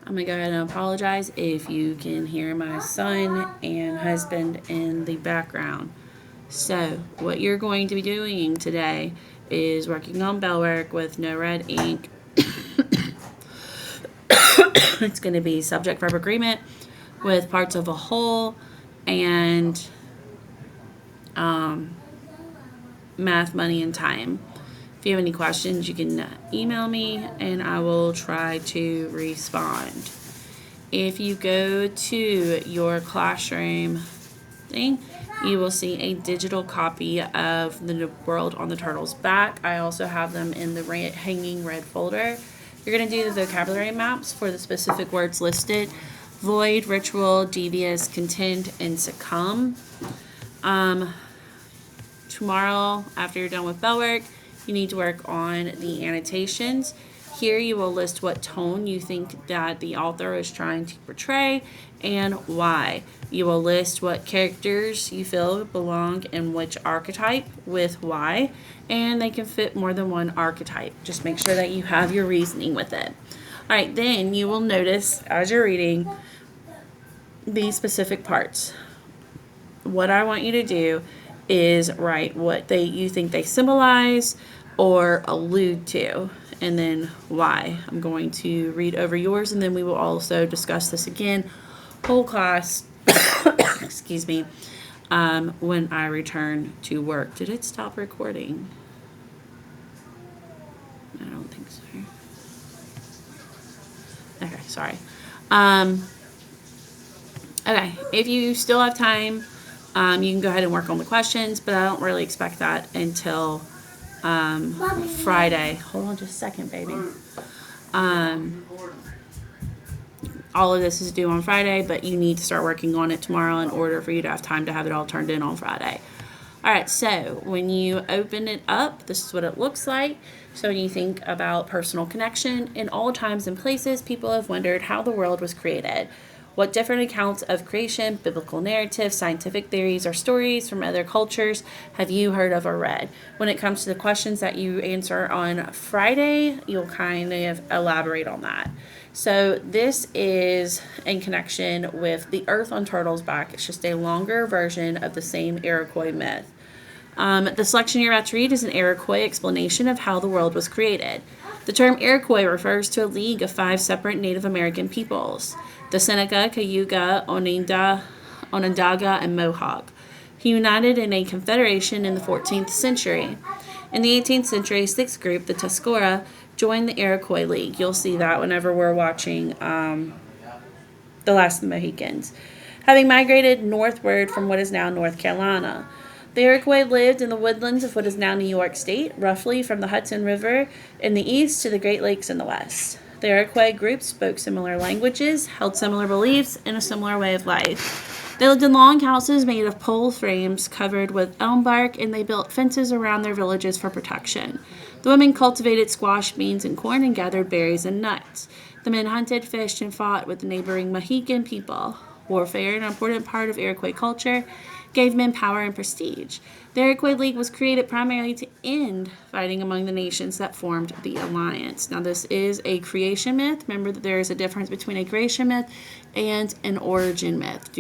I'm going to go ahead and apologize if you can hear my son and husband in the background. So, what you're going to be doing today is working on bell work with no red ink. It's going to be subject verb agreement with parts of a whole and math, money, and time. If you have any questions, you can email me and I will try to respond. If you go to your classroom thing, you will see a digital copy of the World on the Turtle's Back. I also have them in the hanging red folder. You're going to do the vocabulary maps for the specific words listed: void, ritual, devious, contend, and succumb. Tomorrow, after you're done with bell work, you need to work on the annotations. Here you will list what tone you think that the author is trying to portray and why. You will list what characters you feel belong in which archetype with why, and they can fit more than one archetype. Just make sure that you have your reasoning with it. All right, then you will notice as you're reading these specific parts. What I want you to do is write what you think they symbolize or allude to, and then why. I'm going to read over yours, and then we will also discuss this again, whole class, excuse me, when I return to work. Did it stop recording? I don't think so. Okay, sorry. Okay, if you still have time, you can go ahead and work on the questions, but I don't really expect that until Friday. Hold on just a second, baby. All of this is due on Friday, but you need to start working on it tomorrow in order for you to have time to have it all turned in on Friday. All right, so when you open it up, this is what it looks like. So when you think about personal connection, in all times and places, people have wondered how the world was created. What different accounts of creation, biblical narratives, scientific theories, or stories from other cultures have you heard of or read? When it comes to the questions that you answer on Friday, you'll kind of elaborate on that. So this is in connection with the Earth on Turtle's Back. It's just a longer version of the same Iroquois myth. The selection you're about to read is an Iroquois explanation of how the world was created. The term Iroquois refers to a league of 5 separate Native American peoples: the Seneca, Cayuga, Onondaga, and Mohawk, who united in a confederation in the 14th century. In the 18th century, a 6th group, the Tuscarora, joined the Iroquois League. You'll see that whenever we're watching The Last of the Mohicans, having migrated northward from what is now North Carolina. The Iroquois lived in the woodlands of what is now New York State, roughly from the Hudson River in the east to the Great Lakes in the west. The Iroquois group spoke similar languages, held similar beliefs, and a similar way of life. They lived in long houses made of pole frames covered with elm bark, and they built fences around their villages for protection. The women cultivated squash, beans, and corn, and gathered berries and nuts. The men hunted, fished, and fought with the neighboring Mohican people. Warfare, an important part of Iroquois culture, gave men power and prestige. The Iroquois League was created primarily to end fighting among the nations that formed the alliance. Now, this is a creation myth. Remember that there is a difference between a creation myth and an origin myth.